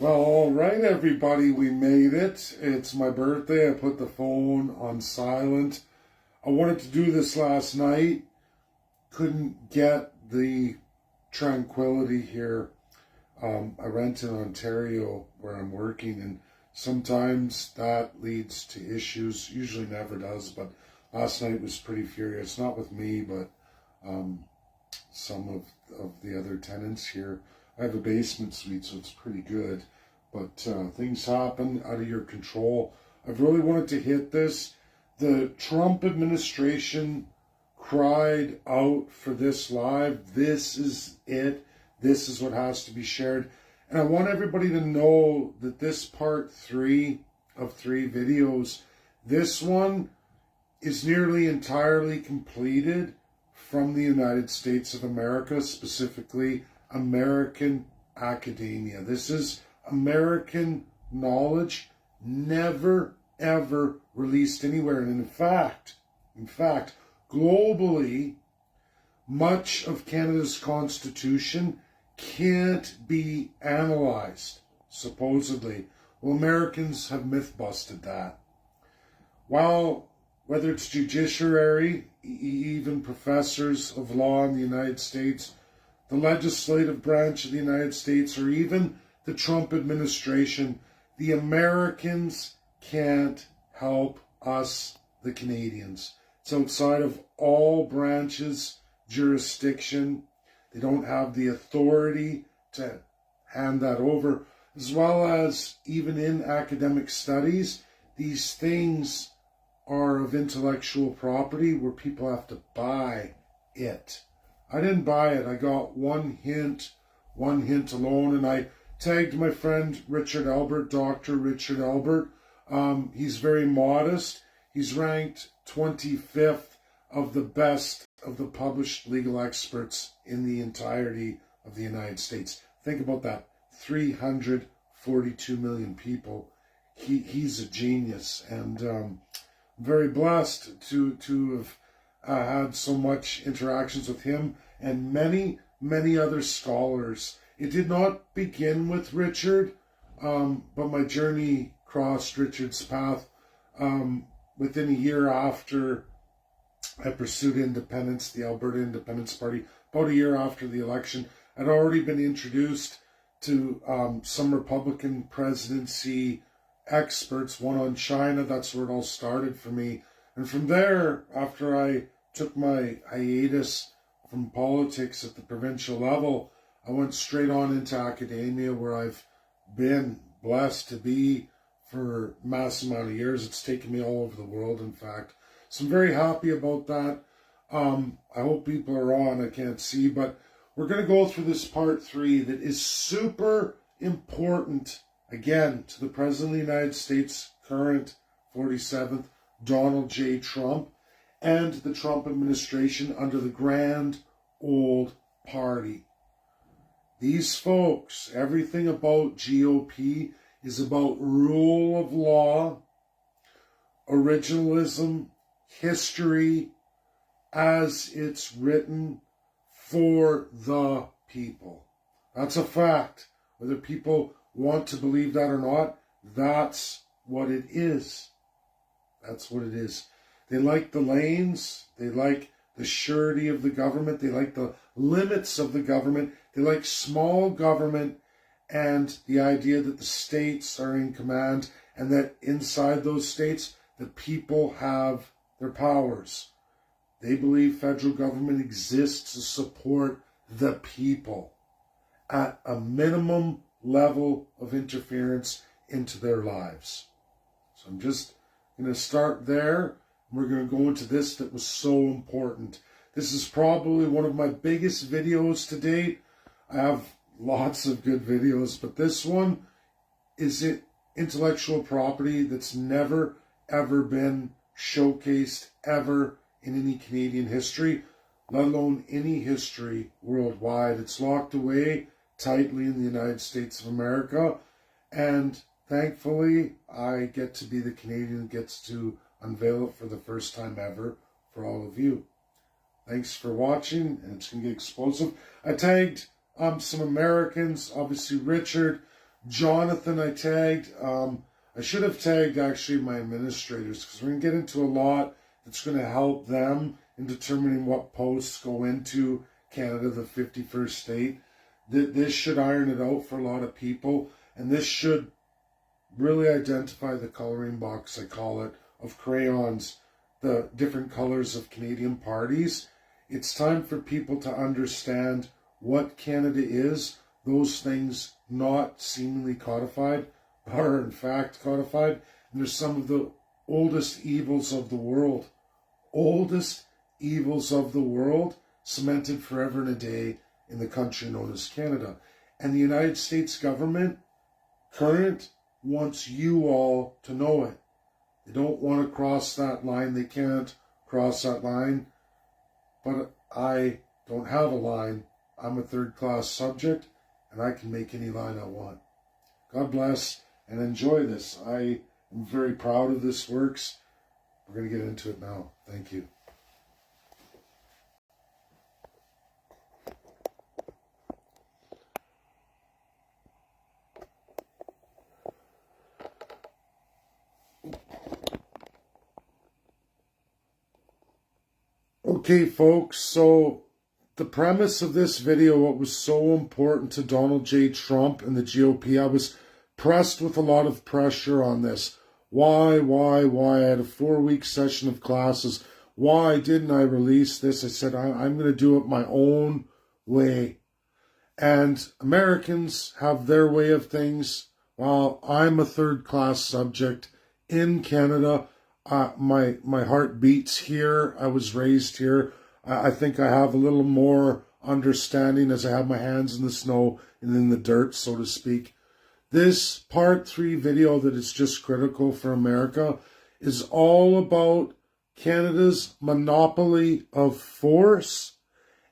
Well, all right, everybody, we made it. It's my birthday. I put the phone on silent. I wanted to do this last night. Couldn't get the tranquility here. I rent in Ontario where I'm working, and sometimes that leads to issues. Usually never does, but last night was pretty furious. Not with me, but some of the other tenants here. I have a basement suite, so it's pretty good. But things happen out of your control. I've really wanted to hit this. The Trump administration cried out for this live. This is it. This is what has to be shared. And I want everybody to know that this part 3 of 3 videos, this one is nearly entirely completed from the United States of America, specifically American academia. This is American knowledge, never ever released anywhere. And in fact, globally, much of Canada's Constitution can't be analyzed, supposedly. Well, Americans have myth-busted that. While, whether it's judiciary, even professors of law in the United States, the legislative branch of the United States, or even the Trump administration, the Americans can't help us, the Canadians. It's outside of all branches, jurisdiction. They don't have the authority to hand that over. As well as even in academic studies, these things are of intellectual property where people have to buy it. I didn't buy it. I got one hint alone, and I tagged my friend Richard Albert, Dr. Richard Albert. He's very modest. He's ranked 25th of the best of the published legal experts in the entirety of the United States. Think about that. 342 million people. He's a genius, and I'm very blessed to have had so much interactions with him and many other scholars. It did not begin with Richard, but my journey crossed Richard's path within a year after I pursued independence, the Alberta Independence Party. About a year after the election, I'd already been introduced to some Republican presidency experts, one on China. That's where it all started for me. And from there, after I took my hiatus from politics at the provincial level, I went straight on into academia, where I've been blessed to be for a mass amount of years. It's taken me all over the world, in fact. So I'm very happy about that. I hope people are on. I can't see, but we're going to go through this part 3 that is super important, again, to the President of the United States, current 47th, Donald J. Trump, and the Trump administration under the Grand Old Party. These folks, everything about GOP is about rule of law, originalism, history as it's written for the people. That's a fact. Whether people want to believe that or not, that's what it is. That's what it is. They like the lanes. They like the surety of the government. They like the limits of the government. They like small government and the idea that the states are in command and that inside those states, the people have their powers. They believe federal government exists to support the people at a minimum level of interference into their lives. So I'm just going to start there. We're going to go into this that was so important. This is probably one of my biggest videos to date. I have lots of good videos, but this one is intellectual property that's never, ever been showcased ever in any Canadian history, let alone any history worldwide. It's locked away tightly in the United States of America, and thankfully I get to be the Canadian that gets to unveil it for the first time ever for all of you. Thanks for watching, and it's going to get explosive. I tagged some Americans, obviously Richard, Jonathan I tagged. I should have tagged actually my administrators, because we're going to get into a lot that's going to help them in determining what posts go into Canada, the 51st state. This should iron it out for a lot of people, and this should really identify the coloring box, I call it, of crayons, the different colors of Canadian parties. It's time for people to understand what Canada is, those things not seemingly codified, are in fact codified. And there's some of the oldest evils of the world. Oldest evils of the world, cemented forever and a day in the country known as Canada. And the United States government, current, wants you all to know it. They don't want to cross that line. They can't cross that line. But I don't have a line. I'm a third-class subject, and I can make any line I want. God bless, and enjoy this. I am very proud of this works. We're going to get into it now. Thank you. Okay, folks, so the premise of this video, what was so important to Donald J. Trump and the GOP, I was pressed with a lot of pressure on this. Why? I had a 4-week session of classes. Why didn't I release this? I said, I'm going to do it my own way. And Americans have their way of things. While I'm a third-class subject in Canada, my heart beats here. I was raised here. I think I have a little more understanding as I have my hands in the snow and in the dirt, so to speak. This part 3 video that is just critical for America is all about Canada's monopoly of force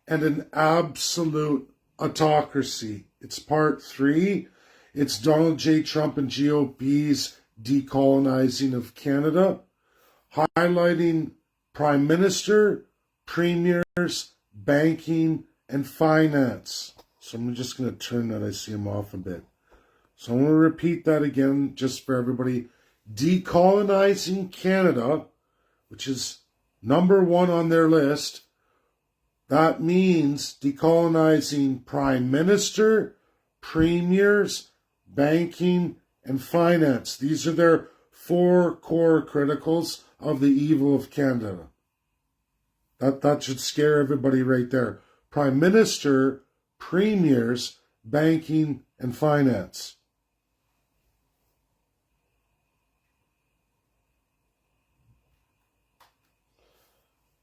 and an absolute autocracy. It's part 3. It's Donald J. Trump and GOP's Decolonizing of Canada, highlighting Prime Minister, Premiers, Banking, and Finance. So I'm just going to turn that, I see him off a bit. So I'm going to repeat that again just for everybody. Decolonizing Canada, which is number 1 on their list. That means decolonizing Prime Minister, Premiers, Banking, and Finance. These are their 4 core criticals of the evil of Canada. That should scare everybody right there. Prime Minister, Premiers, Banking, and Finance.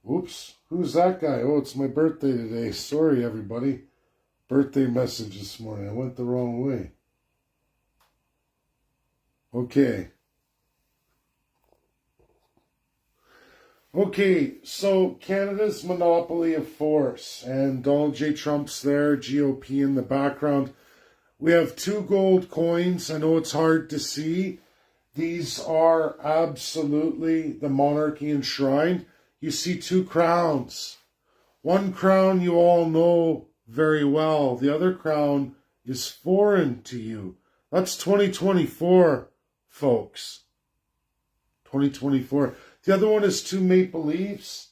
Oops, who's that guy? Oh, it's my birthday today. Sorry, everybody. Birthday message this morning. I went the wrong way. Okay. Okay, so Canada's monopoly of force, and Donald J. Trump's there, GOP in the background. We have 2 gold coins. I know it's hard to see. These are absolutely the monarchy enshrined. You see 2 crowns. One crown you all know very well. The other crown is foreign to you. That's 2024, folks. 2024. The other one is 2 maple leaves,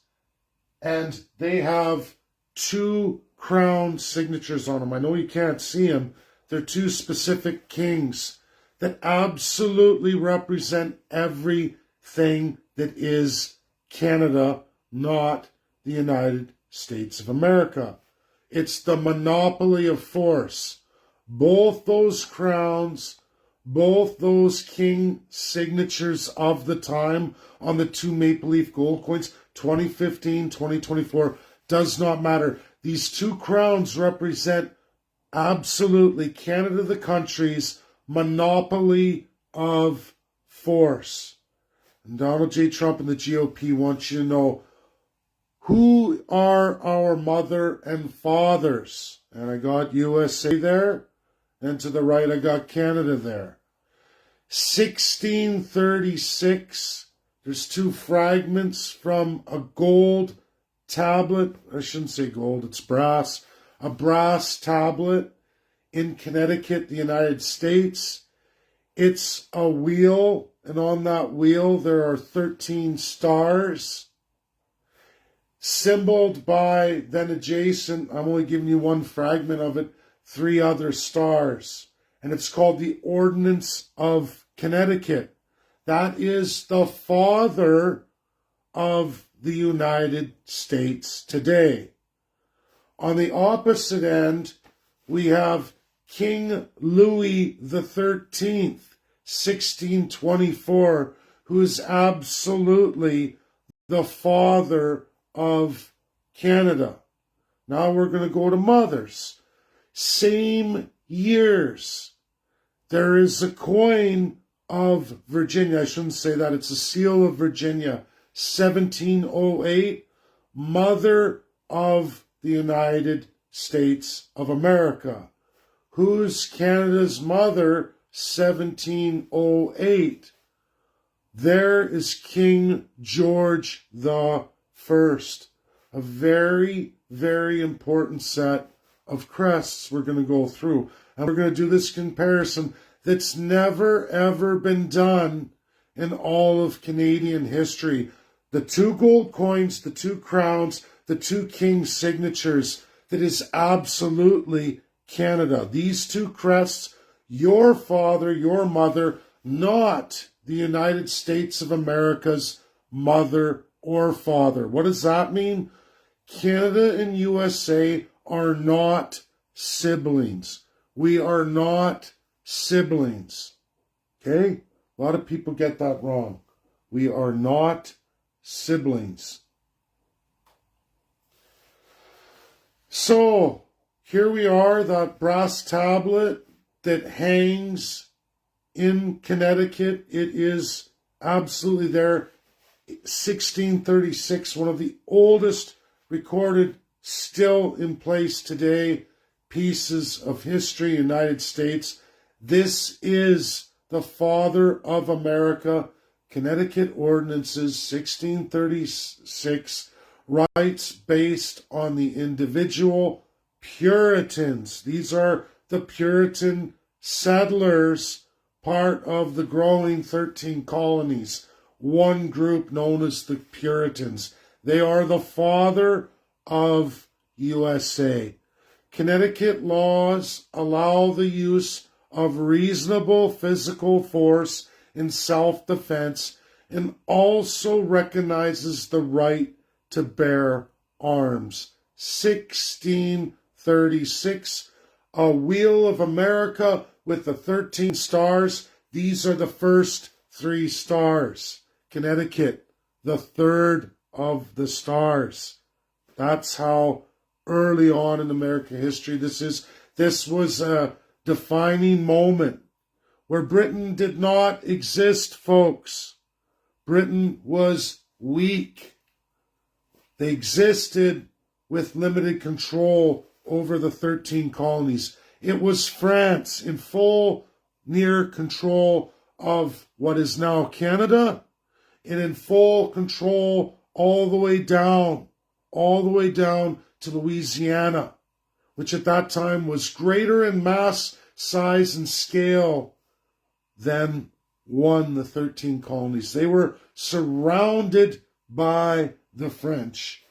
and they have 2 crown signatures on them. I know you can't see them. They're 2 specific kings that absolutely represent everything that is Canada, not the United States of America. It's the monopoly of force. Both those crowns, both those king signatures of the time on the 2 maple leaf gold coins, 2015, 2024, does not matter. These 2 crowns represent absolutely Canada, the country's monopoly of force. And Donald J. Trump and the GOP want you to know, who are our mother and fathers? And I got USA there, and to the right I got Canada there. 1636, there's 2 fragments from a gold tablet. I shouldn't say gold, it's brass. A brass tablet in Connecticut, the United States. It's a wheel, and on that wheel there are 13 stars, symboled by, then adjacent, I'm only giving you one fragment of it, 3 other stars. And it's called the Ordinance of Connecticut. That is the father of the United States today. On the opposite end, we have King Louis XIII, 1624, who is absolutely the father of Canada. Now we're going to go to mothers. Same years. There is a coin of Virginia. I shouldn't say that. It's a seal of Virginia, 1708, mother of the United States of America. Who's Canada's mother? 1708. There is King George the First. A very, very important set of crests we're going to go through. And we're going to do this comparison that's never, ever been done in all of Canadian history. The 2 gold coins, the 2 crowns, the 2 king signatures. That is absolutely Canada. These 2 crests, your father, your mother, not the United States of America's mother or father. What does that mean? Canada and USA are not siblings. We are not siblings. Okay? A lot of people get that wrong. We are not siblings. So, here we are, that brass tablet that hangs in Connecticut. It is absolutely there. 1636, one of the oldest recorded, still in place today, pieces of history, United States. This is the father of America. Connecticut Ordinances, 1636, rights based on the individual Puritans. These are the Puritan settlers, part of the growing 13 colonies. One group known as the Puritans. They are the father of USA. Connecticut laws allow the use of reasonable physical force in self-defense and also recognizes the right to bear arms. 1636, a wheel of America with the 13 stars. These are the first 3 stars. Connecticut, the third of the stars. That's how early on in American history this is. This was a defining moment where Britain did not exist, folks. Britain was weak. They existed with limited control over the 13 colonies. It was France in full, near control of what is now Canada, and in full control all the way down to Louisiana, which at that time was greater in mass, size, and scale than the 13 colonies. They were surrounded by the French.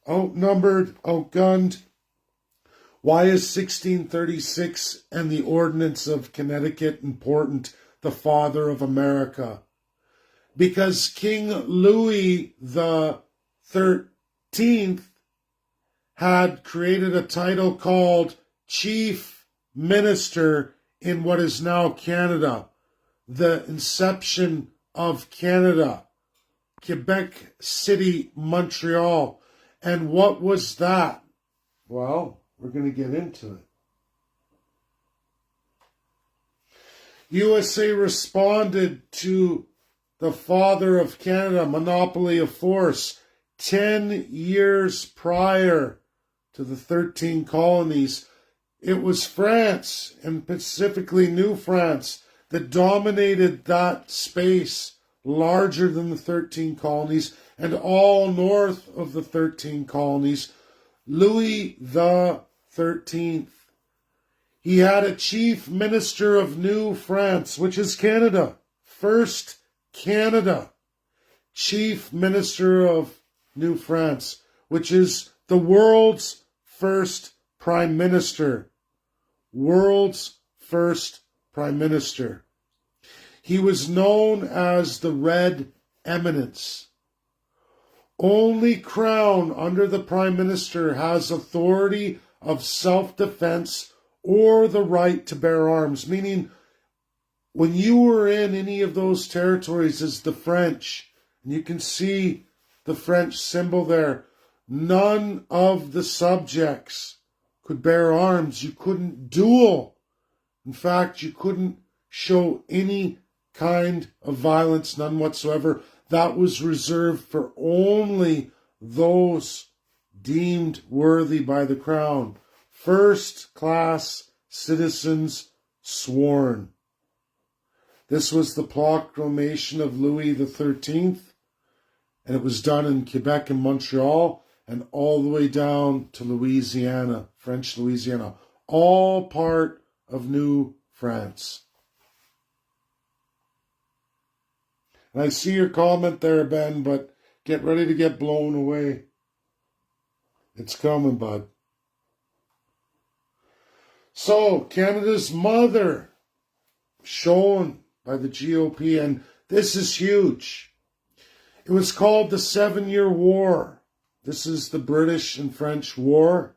Outnumbered, outgunned. Why is 1636 and the Ordinance of Connecticut important? The father of America. Because King Louis the 13th had created a title called Chief Minister in what is now Canada. The inception of Canada. Quebec City, Montreal. And what was that? Well, we're going to get into it. USA responded to the father of Canada, monopoly of force, 10 years prior to the 13 colonies. It was France, and specifically New France, that dominated that space larger than the 13 colonies and all north of the 13 colonies. Louis the 13th, He had a chief minister of New France, which is Canada. First Canada. Chief minister of New France, which is the world's first prime minister. World's first prime minister. He was known as the Red Eminence. Only crown under the prime minister has authority of self-defense or the right to bear arms, meaning when you were in any of those territories as the French, and you can see the French symbol there, none of the subjects could bear arms. You couldn't duel. In fact, you couldn't show any kind of violence, none whatsoever. That was reserved for only those deemed worthy by the crown. First-class citizens sworn. This was the proclamation of Louis XIII, and it was done in Quebec and Montreal, and all the way down to Louisiana, French Louisiana, all part of New France. And I see your comment there, Ben, but get ready to get blown away. It's coming, bud. So, Canada's mother, shown by the GOP, and this is huge. It was called the 7-Year War. This is the British and French War.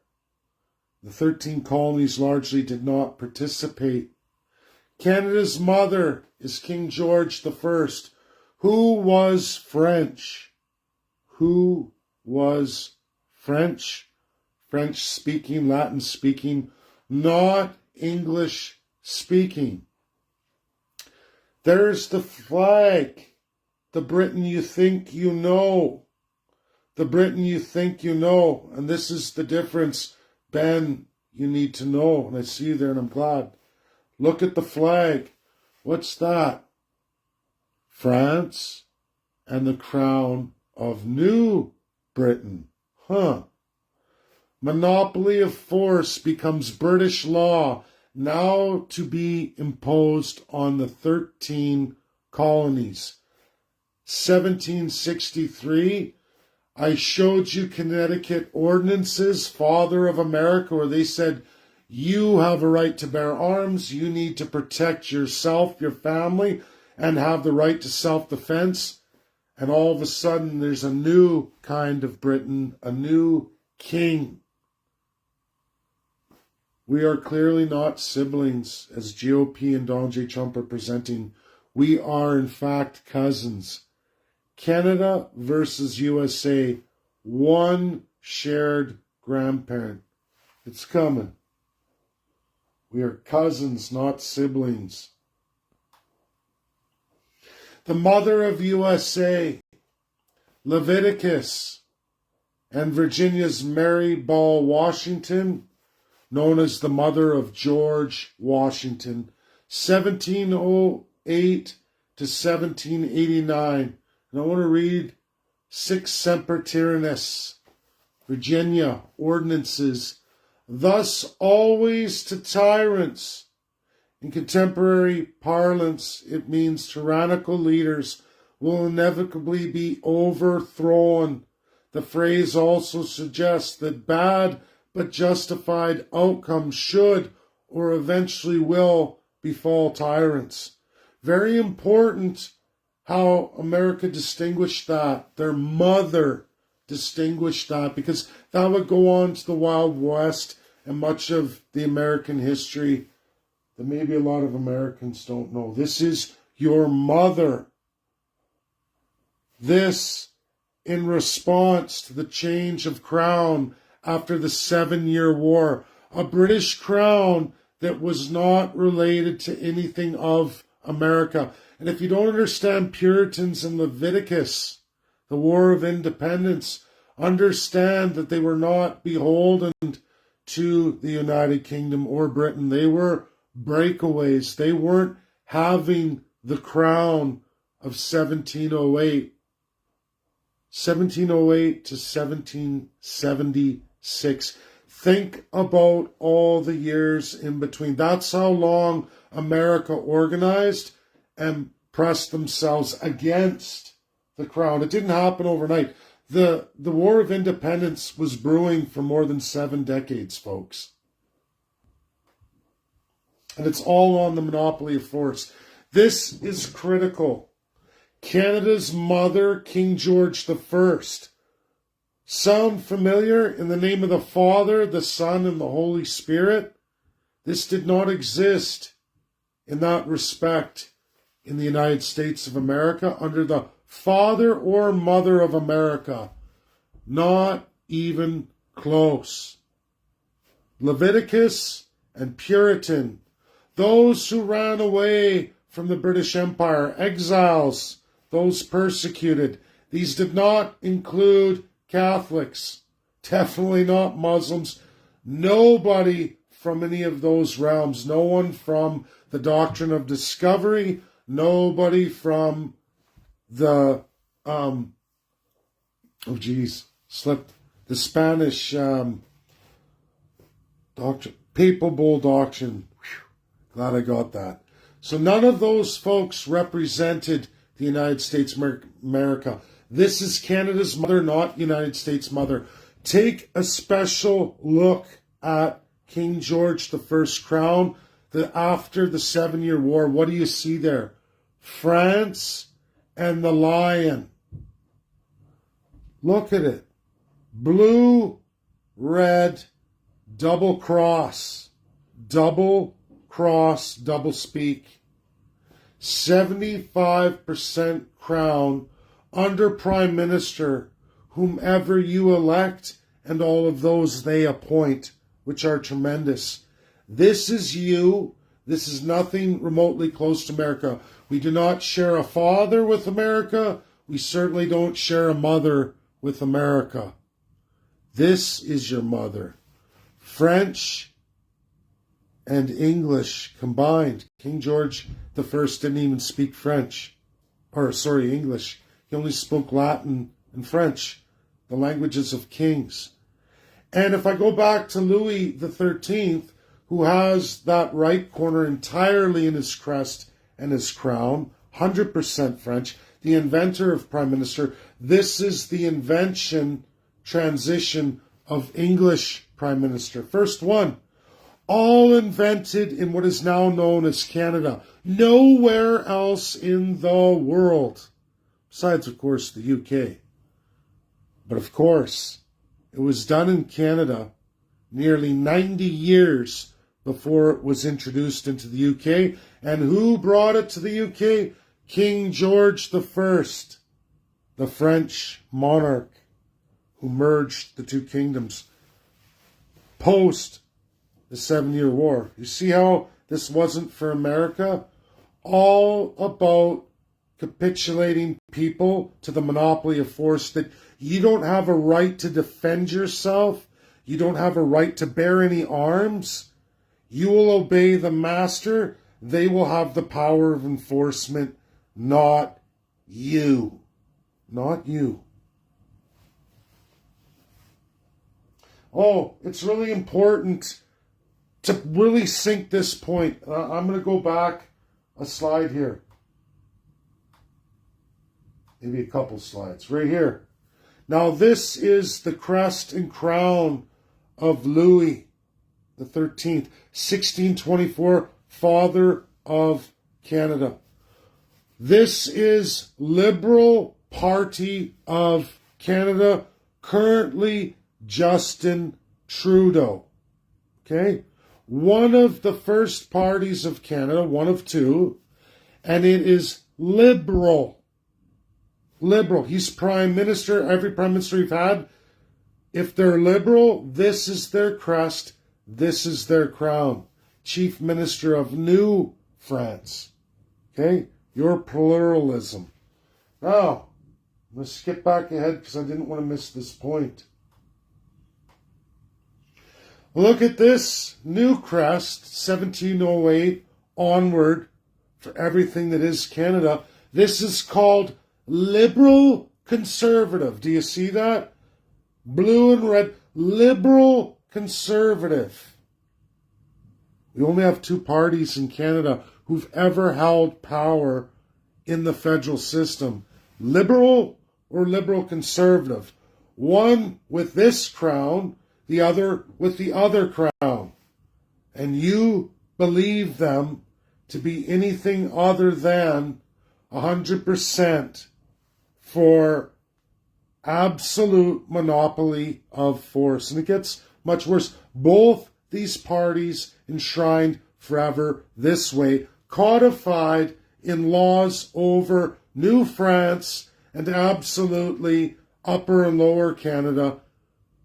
The 13 colonies largely did not participate. Canada's mother is King George I, who was French. Who was French? French speaking, Latin speaking, not English speaking. There's the flag. The Britain you think you know. The Britain you think you know. And this is the difference, Ben, you need to know. And I see you there and I'm glad. Look at the flag. What's that? France and the crown of New Britain. Huh. Monopoly of force becomes British law, now to be imposed on the 13 colonies. 1763, I showed you Connecticut ordinances, Father of America, where they said, you have a right to bear arms, you need to protect yourself, your family, and have the right to self-defense. And all of a sudden, there's a new kind of Britain, a new king. We are clearly not siblings, as GOP and Donald J. Trump are presenting. We are, in fact, cousins. Canada versus USA, one shared grandparent. It's coming. We are cousins, not siblings. The mother of USA, Leviticus, and Virginia's Mary Ball Washington, known as the mother of George Washington, 1708 to 1789. And I want to read Six Semper Tyrannis, Virginia ordinances. Thus always to tyrants. In contemporary parlance, it means tyrannical leaders will inevitably be overthrown. The phrase also suggests that bad but justified outcomes should or eventually will befall tyrants. Very important how America distinguished that. Their mother distinguished that, because that would go on to the Wild West and much of the American history that maybe a lot of Americans don't know. This is your mother. This in response to the change of crown after the 7-Year War. A British crown that was not related to anything of America. And if you don't understand Puritans and Leviticus, the War of Independence, understand that they were not beholden to the United Kingdom or Britain. They were breakaways. They weren't having the crown of 1708. 1708 to 1776. Think about all the years in between. That's how long America organized and pressed themselves against the crown. It didn't happen overnight. The War of Independence was brewing for more than 7 decades, folks. And it's all on the monopoly of force. This is critical. Canada's mother, King George I. Sound familiar? In the name of the Father, the Son, and the Holy Spirit? This did not exist in that respect in the United States of America under the Father or Mother of America. Not even close. Leviticus and Puritan, those who ran away from the British Empire, exiles, those persecuted. These did not include Catholics, definitely not Muslims, nobody from any of those realms, no one from the doctrine of discovery, nobody from the, the Spanish doctrine, papal bull doctrine. Whew, glad I got that. So none of those folks represented the United States of America. This is Canada's mother, not United States mother. Take a special look at King George I's crown. After the 7-Year War, what do you see there? France and the lion. Look at it. Blue, red, double cross. Double cross, double speak. 75% crown under Prime Minister, whomever you elect, and all of those they appoint, which are tremendous. This is you. This is nothing remotely close to America. We do not share a father with America. We certainly don't share a mother with America. This is your mother. French and English combined. King George I didn't even speak English. He only spoke Latin and French, the languages of kings. And if I go back to Louis XIII, who has that right corner entirely in his crest and his crown, 100% French, the inventor of Prime Minister, this is the transition of English Prime Minister. First one, all invented in what is now known as Canada. Nowhere else in the world. Besides, of course, the UK. But of course, it was done in Canada nearly 90 years before it was introduced into the UK. And who brought it to the UK? King George I, the French monarch who merged the two kingdoms post the 7-Year War. You see how this wasn't for America? All about capitulating people to the monopoly of force, that you don't have a right to defend yourself. You don't have a right to bear any arms. You will obey the master. They will have the power of enforcement, not you. Not you. Oh, it's really important to really sink this point. I'm going to go back a slide here. Maybe a couple slides. Right here. Now this is the crest and crown of Louis the 13th, 1624, Father of Canada. This is Liberal Party of Canada, currently Justin Trudeau. Okay? One of the first parties of Canada, one of two, and it is Liberal. Liberal. He's Prime Minister. Every Prime Minister we've had, if they're Liberal, this is their crest, this is their crown. Chief Minister of New France. Okay? Your pluralism. Now, I'm going to skip back ahead because I didn't want to miss this point. Look at this new crest, 1708 onward, for everything that is Canada. This is called Liberal Conservative. Do you see that? Blue and red. Liberal conservative. We only have two parties in Canada who've ever held power in the federal system. Liberal or liberal conservative. One with this crown, the other with the other crown. And you believe them to be anything other than 100% for absolute monopoly of force. And it gets much worse. Both these parties enshrined forever this way, codified in laws over New France and absolutely Upper and Lower Canada,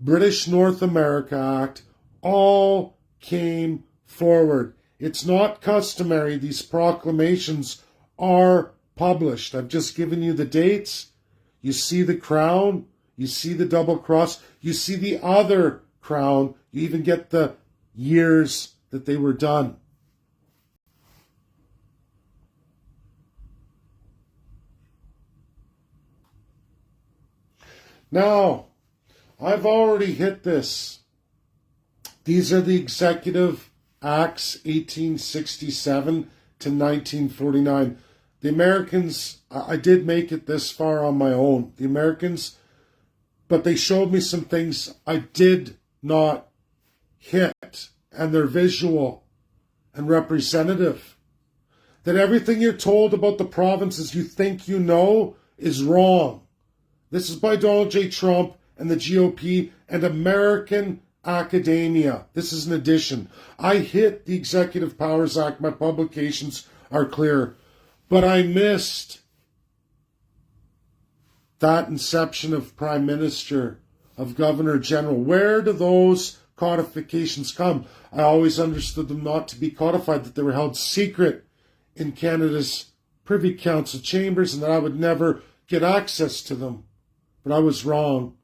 British North America Act, all came forward. It's not customary. These proclamations are published. I've just given you the dates. You see the crown. You see the double cross. You see the other crown. You even get the years that they were done. Now, I've already hit this. These are the Executive Acts 1867 to 1949. The Americans, I did make it this far on my own. The Americans, but they showed me some things I did not hit, and they're visual and representative. That everything you're told about the provinces you think you know is wrong. This is by Donald J. Trump and the GOP and American academia. This is an addition. I hit the Executive Powers Act. My publications are clear. But I missed that inception of Prime Minister, of Governor General. Where do those codifications come? I always understood them not to be codified, that they were held secret in Canada's Privy Council chambers and that I would never get access to them. But I was wrong.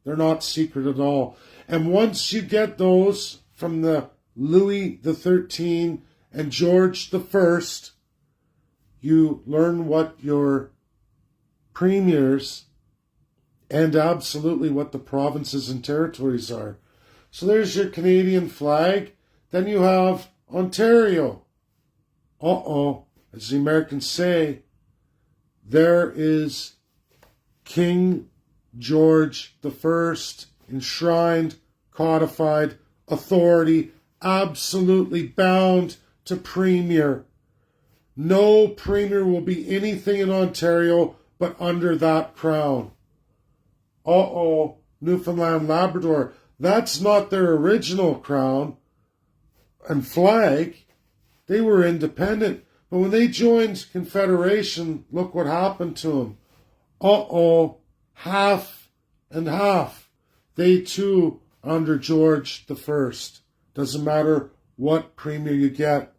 They're not secret at all. And once you get those from the Louis XIII and George I, you learn what your premiers and absolutely what the provinces and territories are. So there's your Canadian flag. Then you have Ontario. As the Americans say, there is King George I, enshrined, codified, authority, absolutely bound to premier. No premier will be anything in Ontario but under that crown. Newfoundland, Labrador. That's not their original crown and flag. They were independent. But when they joined Confederation, look what happened to them. Half and half. They too under George I. Doesn't matter what premier you get.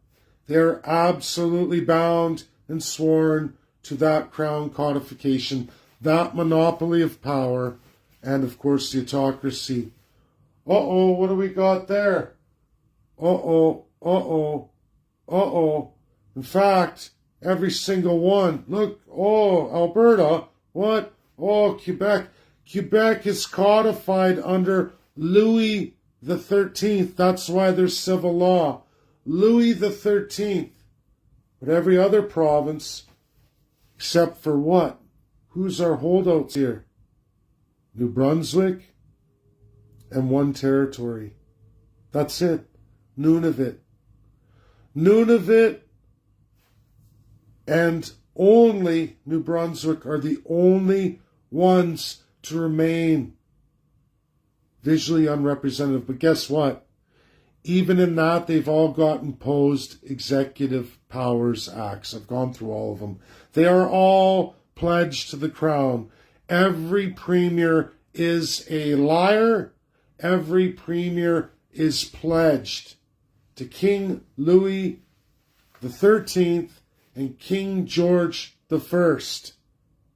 They're absolutely bound and sworn to that crown codification, that monopoly of power, and of course the autocracy. What do we got there? In fact, every single one. Look, Alberta. What? Quebec. Quebec is codified under Louis XIII. That's why there's civil law. Louis XIII. But every other province, except for what? Who's our holdouts here? New Brunswick and one territory. That's it. Nunavut. Nunavut and only New Brunswick are the only ones to remain visually unrepresentative. But guess what? Even in that, they've all got imposed Executive Powers Acts. I've gone through all of them. They are all pledged to the crown. Every premier is a liar. Every premier is pledged to King Louis XIII and King George I.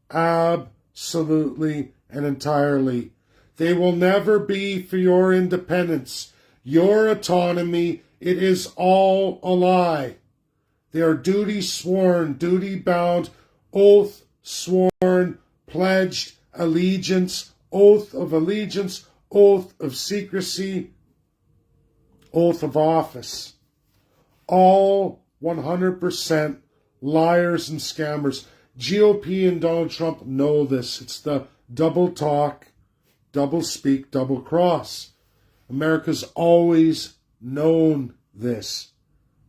Absolutely and entirely. They will never be for your independence, your autonomy. It is all a lie. They are duty sworn, duty bound, oath sworn, pledged allegiance, oath of allegiance, oath of secrecy. oath of office. All 100% liars and scammers. GOP and Donald Trump know this. It's the double talk, double speak, double cross. America's always known this.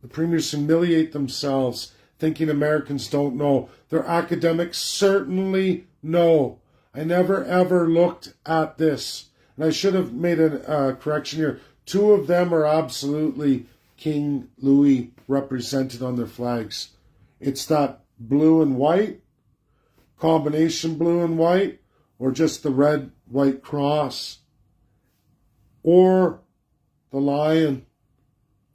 The premiers humiliate themselves thinking Americans don't know. Their academics certainly know. I never ever looked at this. And I should have made a correction here. Two of them are absolutely King Louis represented on their flags. It's that blue and white, combination blue and white, or just the red, white cross, or the lion,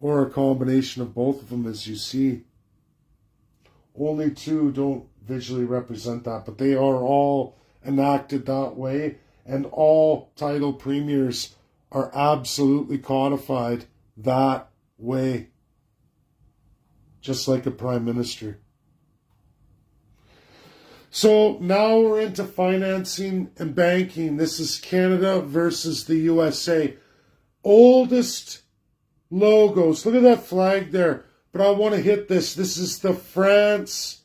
or a combination of both of them, as you see. Only two don't visually represent that, but they are all enacted that way, and all title premiers are absolutely codified that way, just like a prime minister. So now we're into financing and banking. This is Canada versus the USA. Oldest logos. Look at that flag there. But I want to hit this. This is the France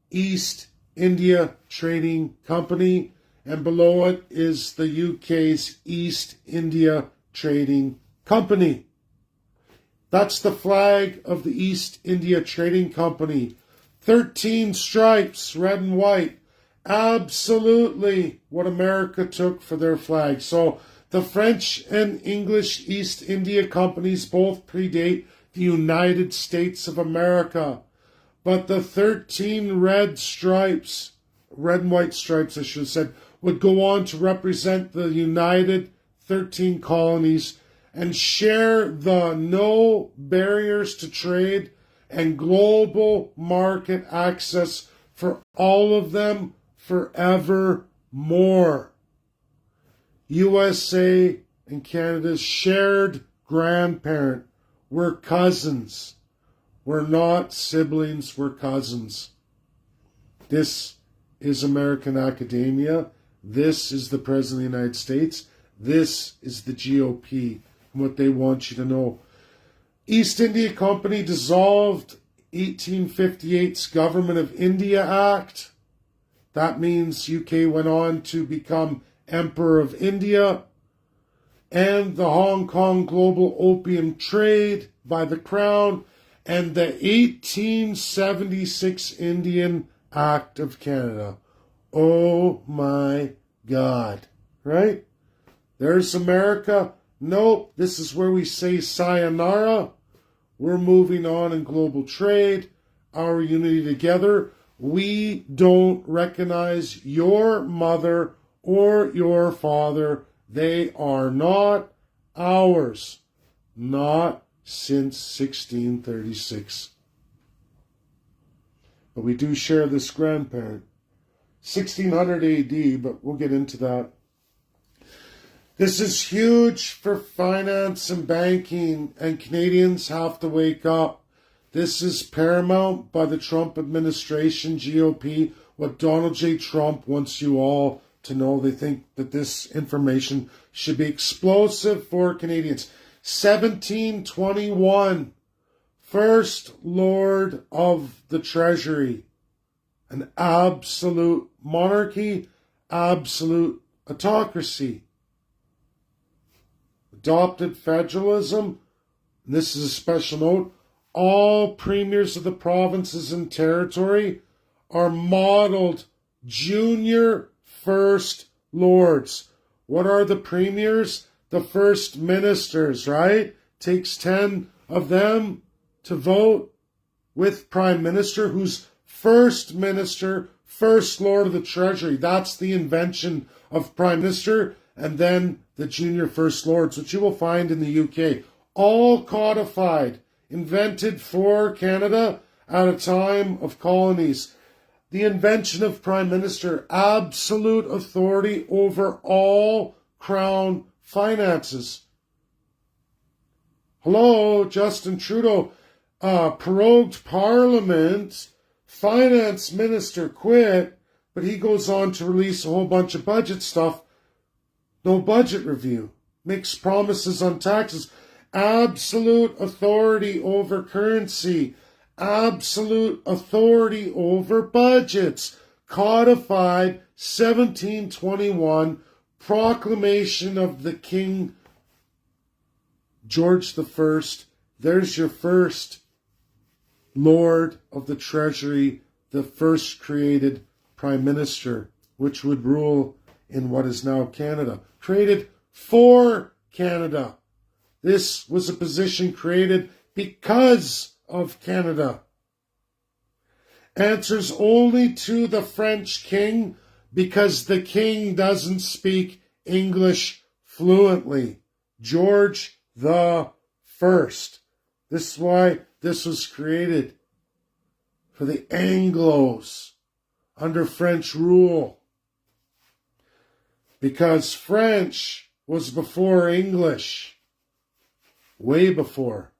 East India Trading Company. And below it is the UK's East India Trading Company. That's the flag of the East India Trading Company. 13 stripes, red and white. Absolutely what America took for their flag. So the French and English East India Companies both predate the United States of America. But the 13 red stripes, red and white stripes I should have said, would go on to represent the United 13 colonies and share the no barriers to trade and global market access for all of them forevermore. USA and Canada's shared grandparent. We're cousins. We're not siblings, we're cousins. This is American academia. This is the President of the United States. This is the GOP and what they want you to know. East India Company dissolved 1858's Government of India Act. That means UK went on to become Emperor of India. And the Hong Kong Global Opium Trade by the Crown. And the 1876 Indian Act of Canada. Oh my God. Right? There's America. Nope, this is where we say sayonara. We're moving on in global trade, our unity together. We don't recognize your mother or your father. They are not ours. Not since 1636. But we do share this grandparent. 1600 AD, but we'll get into that. This is huge for finance and banking, and Canadians have to wake up. This is paramount by the Trump administration, GOP, what Donald J. Trump wants you all to know. They think that this information should be explosive for Canadians. 1721, First Lord of the Treasury. An absolute monarchy, absolute autocracy. Adopted federalism. And this is a special note. All premiers of the provinces and territory are modeled junior first lords. What are the premiers? The first ministers, right? Takes 10 of them to vote with prime minister, who's first minister, first lord of the treasury. That's the invention of prime minister. And then the junior first lords, which you will find in the UK. All codified, invented for Canada at a time of colonies. The invention of prime minister, absolute authority over all crown finances. Hello, Justin Trudeau, prorogued parliament, finance minister quit, but he goes on to release a whole bunch of budget stuff. No budget review. Makes promises on taxes. absolute authority over currency, absolute authority over budgets. Codified 1721, proclamation of the King George I. There's your first Lord of the Treasury, the first created Prime Minister, which would rule in what is now Canada. Created for Canada. This was a position created because of Canada. Answers only to the French king because the king doesn't speak English fluently. George the First. This is why this was created for the Anglos under French rule. Because French was before English. Way before.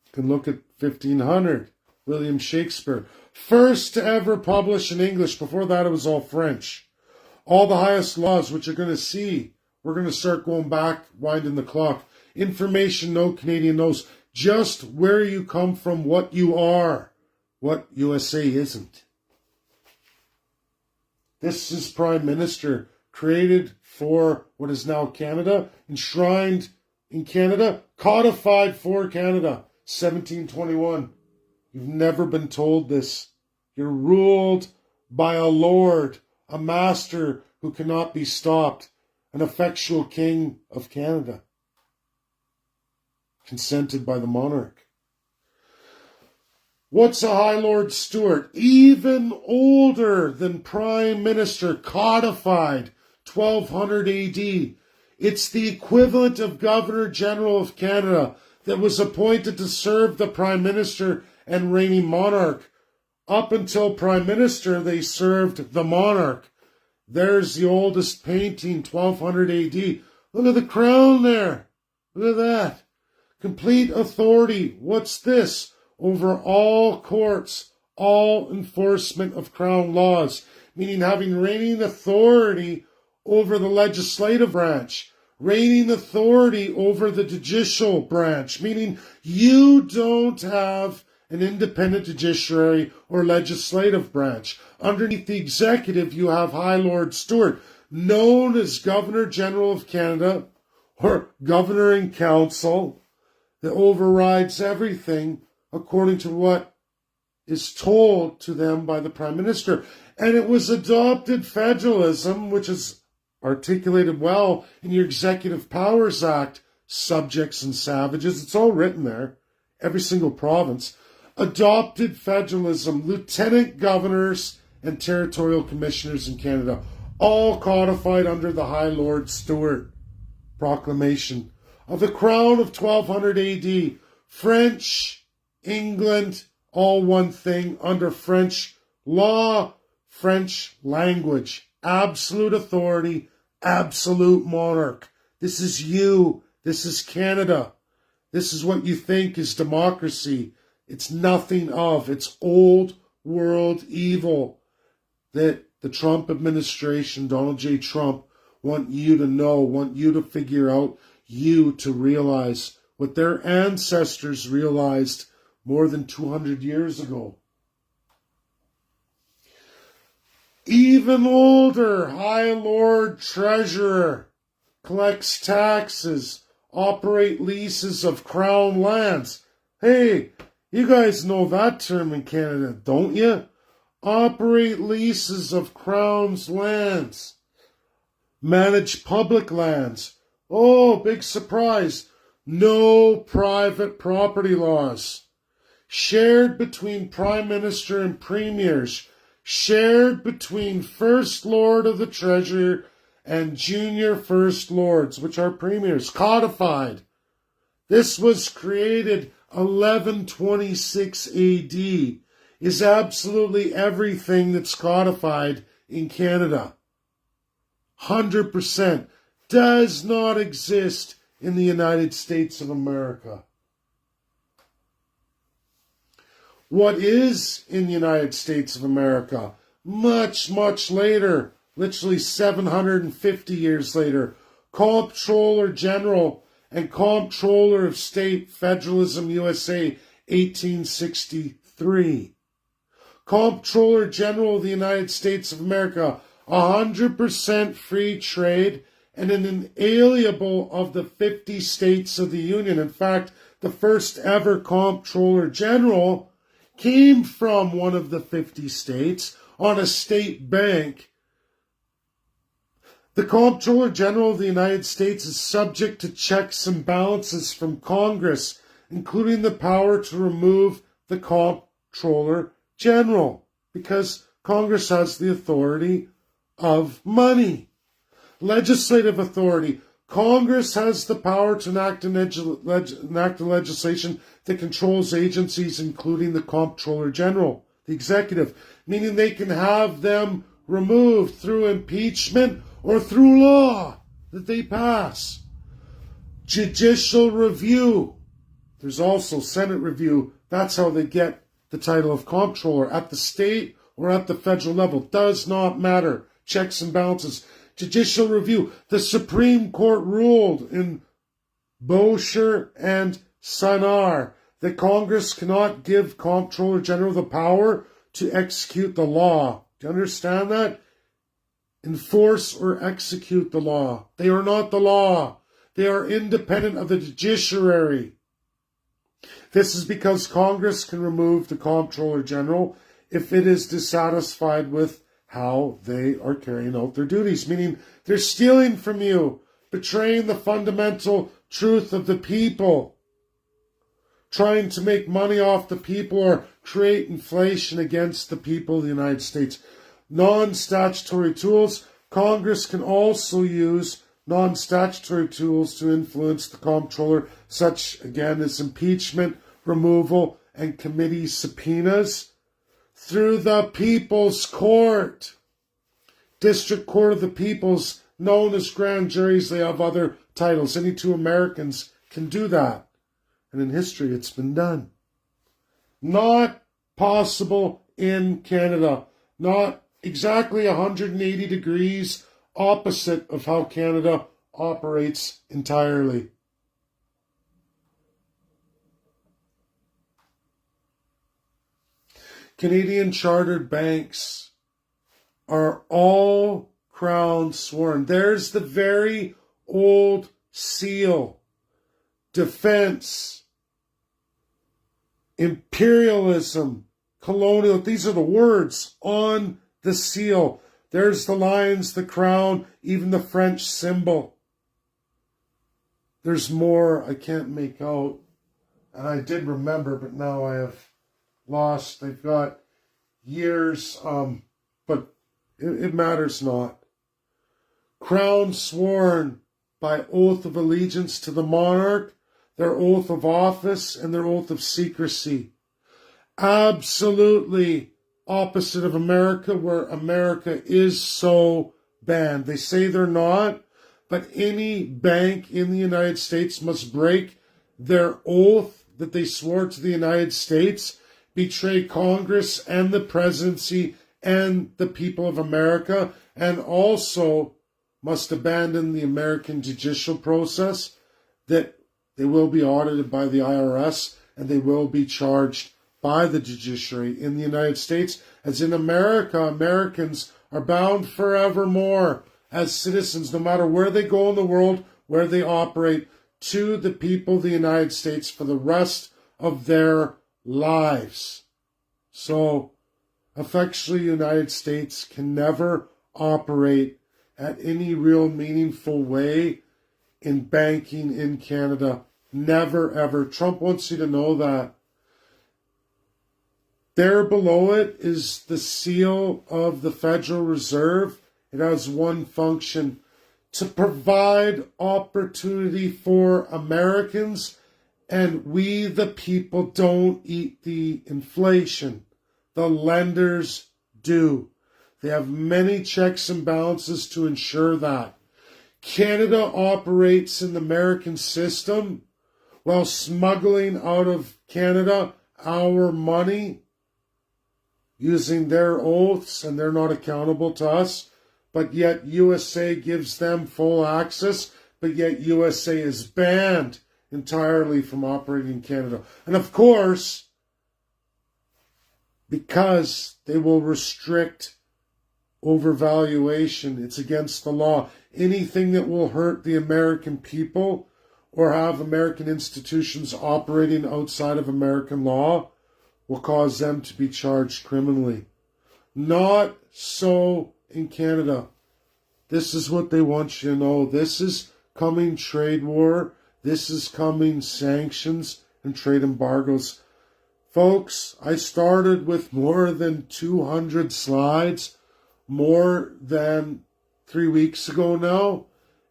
You can look at 1500. William Shakespeare. First to ever publish in English. Before that, it was all French. All the highest laws, which you're going to see. We're going to start going back, winding the clock. Information no Canadian knows. Just where you come from, what you are. What USA isn't. This is Prime Minister, created for what is now Canada, enshrined in Canada, codified for Canada, 1721. You've never been told this. You're ruled by a lord, a master who cannot be stopped, an effectual king of Canada, consented by the monarch. What's a High Lord Stewart? Even older than Prime Minister, codified 1200 AD. It's the equivalent of Governor General of Canada that was appointed to serve the Prime Minister and reigning monarch. Up until Prime Minister, they served the monarch. There's the oldest painting, 1200 AD. Look at the crown there. Look at that. Complete authority. What's this? Over all courts, all enforcement of crown laws, meaning having reigning authority over the legislative branch, reigning authority over the judicial branch, meaning you don't have an independent judiciary or legislative branch. Underneath the executive, you have High Lord Stewart, known as Governor General of Canada, or Governor in Council, that overrides everything according to what is told to them by the Prime Minister. And it was adopted federalism, which is articulated well in your Executive Powers Act, subjects and savages. It's all written there, every single province. Adopted federalism, lieutenant governors and territorial commissioners in Canada, all codified under the High Lord Stewart proclamation of the Crown of 1200 AD. French, England, all one thing under French law, French language, absolute authority, absolute monarch. This is you. This is Canada. This is what you think is democracy. It's nothing of. It's old world evil that the Trump administration, Donald J. Trump, want you to know, want you to figure out, you to realize what their ancestors realized more than 200 years ago. Even older, High Lord Treasurer, collects taxes, operate leases of Crown lands. Hey, you guys know that term in Canada, don't you? Operate leases of Crown's lands. Manage public lands. Oh, big surprise. No private property laws. Shared between Prime Minister and Premiers. Shared between First Lord of the Treasury and Junior First Lords, which are Premiers. Codified. This was created 1126 AD. Is absolutely everything that's codified in Canada. 100% does not exist in the United States of America. What is in the United States of America? Much, much later, literally 750 years later, Comptroller General and Comptroller of State, Federalism USA, 1863. Comptroller General of the United States of America, 100% free trade and an inalienable of the 50 states of the Union. In fact, the first ever Comptroller General came from one of the 50 states on a state bank. The Comptroller General of the United States is subject to checks and balances from Congress, including the power to remove the Comptroller General, because Congress has the authority of money. Legislative authority. Congress has the power to enact a legislation that controls agencies, including the Comptroller General, the executive, meaning they can have them removed through impeachment or through law that they pass. Judicial review. There's also Senate review. That's how they get the title of comptroller at the state or at the federal level. Does not matter. Checks and balances. Judicial review. The Supreme Court ruled in Boucher and Sanar that Congress cannot give Comptroller General the power to execute the law. Do you understand that? Enforce or execute the law. They are not the law. They are independent of the judiciary. This is because Congress can remove the Comptroller General if it is dissatisfied with how they are carrying out their duties, meaning they're stealing from you, betraying the fundamental truth of the people, trying to make money off the people or create inflation against the people of the United States. Non-statutory tools. Congress can also use non-statutory tools to influence the comptroller, such, again, as impeachment, removal, and committee subpoenas. Through the People's Court. District Court of the Peoples, known as grand juries, they have other titles. Any two Americans can do that. And in history, it's been done. Not possible in Canada. Not exactly 180 degrees opposite of how Canada operates entirely. Canadian chartered banks are all crown sworn. There's the very old seal. Defense, imperialism, colonial. These are the words on the seal. There's the lions, the crown, even the French symbol. There's more I can't make out. And I did remember, but now I have lost. They've got years, but it matters not. Crown sworn by oath of allegiance to the monarch, their oath of office, and their oath of secrecy. Absolutely opposite of America, where America is so banned. They say they're not, but any bank in the United States must break their oath that they swore to the United States, betray Congress and the presidency and the people of America, and also must abandon the American judicial process, that they will be audited by the IRS and they will be charged by the judiciary in the United States. As in America, Americans are bound forevermore as citizens, no matter where they go in the world, where they operate, to the people of the United States for the rest of their lives. So, effectively, the United States can never operate at any real meaningful way in banking in Canada. Never, ever. Trump wants you to know that. There below it is the seal of the Federal Reserve. It has one function: to provide opportunity for Americans, and we, the people, don't eat the inflation. The lenders do. They have many checks and balances to ensure that. Canada operates in the American system while smuggling out of Canada our money using their oaths, and they're not accountable to us, but yet USA gives them full access but yet USA is banned entirely from operating in Canada. And of course, because they will restrict overvaluation, it's against the law. Anything that will hurt the American people or have American institutions operating outside of American law will cause them to be charged criminally. Not so in Canada. This is what they want you to know. This is coming trade war. This is coming sanctions and trade embargoes. Folks, I started with more than 200 slides, more than 3 weeks ago now,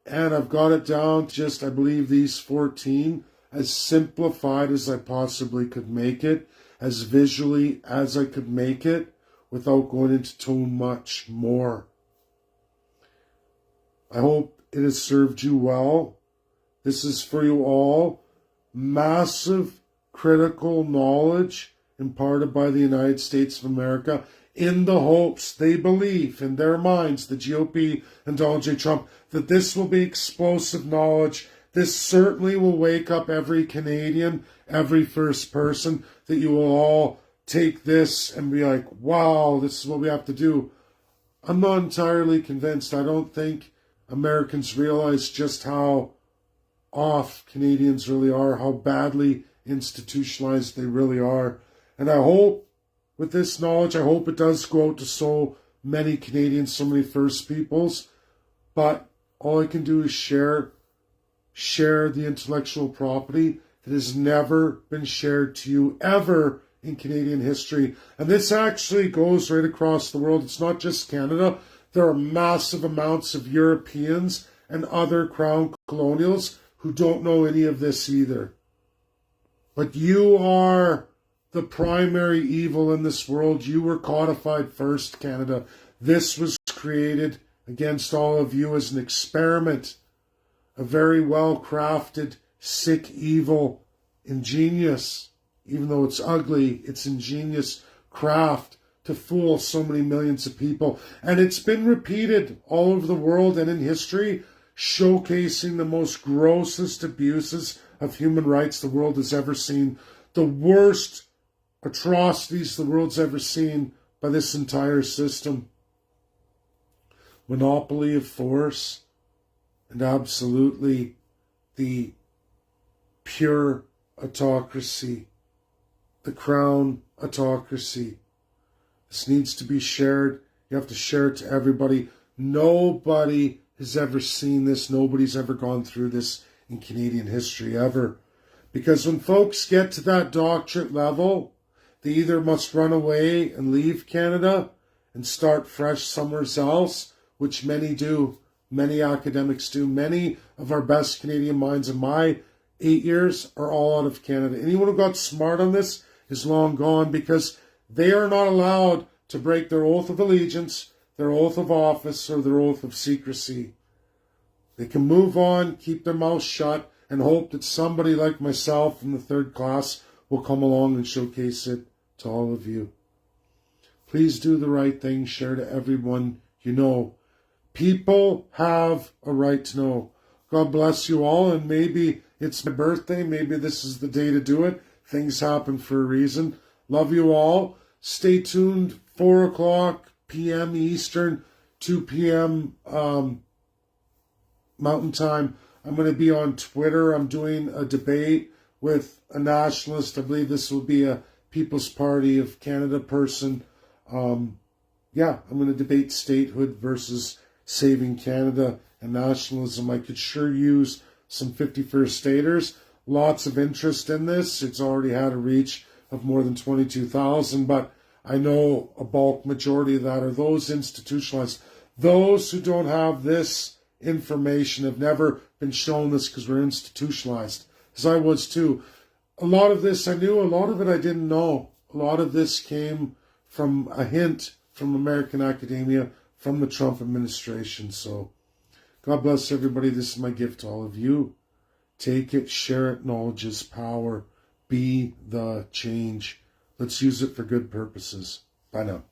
and I've got it down to just, I believe, these 14, as simplified as I possibly could make it, as visually as I could make it, without going into too much more. I hope it has served you well. This is for you all. Massive critical knowledge imparted by the United States of America in the hopes, they believe in their minds, the GOP and Donald J. Trump, that this will be explosive knowledge. This certainly will wake up every Canadian, every first person, that you will all take this and be like, wow, this is what we have to do. I'm not entirely convinced. I don't think Americans realize just how off Canadians really are, how badly institutionalized they really are. And I hope with this knowledge, I hope it does go out to so many Canadians, so many First Peoples. But all I can do is share the intellectual property that has never been shared to you ever in Canadian history. And this actually goes right across the world. It's not just Canada. There are massive amounts of Europeans and other crown colonials who don't know any of this either. But you are the primary evil in this world. You were codified first, Canada. This was created against all of you as an experiment, a very well-crafted, sick, evil, ingenious, even though it's ugly, it's ingenious craft to fool so many millions of people. And it's been repeated all over the world and in history, showcasing the most grossest abuses of human rights the world has ever seen, the worst atrocities the world's ever seen by this entire system. Monopoly of force, and absolutely the pure autocracy, the crown autocracy. This needs to be shared. You have to share it to everybody. Nobody has ever seen this. Nobody's ever gone through this in Canadian history ever. Because when folks get to that doctorate level, they either must run away and leave Canada and start fresh somewhere else, which many do. Many academics do. Many of our best Canadian minds in my 8 years are all out of Canada. Anyone who got smart on this is long gone, because they are not allowed to break their oath of allegiance, their oath of office, or their oath of secrecy. They can move on, keep their mouth shut, and hope that somebody like myself in the third class will come along and showcase it to all of you. Please do the right thing. Share to everyone you know. People have a right to know. God bless you all, and maybe it's my birthday. Maybe this is the day to do it. Things happen for a reason. Love you all. Stay tuned. 4 o'clock p.m. Eastern, 2 p.m. Mountain Time. I'm going to be on Twitter. I'm doing a debate with a nationalist. I believe this will be a People's Party of Canada person. I'm going to debate statehood versus saving Canada and nationalism. I could sure use some 51st staters. Lots of interest in this. It's already had a reach of more than 22,000, but I know a bulk majority of that are those institutionalized. Those who don't have this information have never been shown this because we're institutionalized, as I was too. A lot of this I knew, a lot of it I didn't know. A lot of this came from a hint from American academia, from the Trump administration. So God bless everybody. This is my gift to all of you. Take it, share it. Knowledge is power. Be the change. Let's use it for good purposes. Bye now.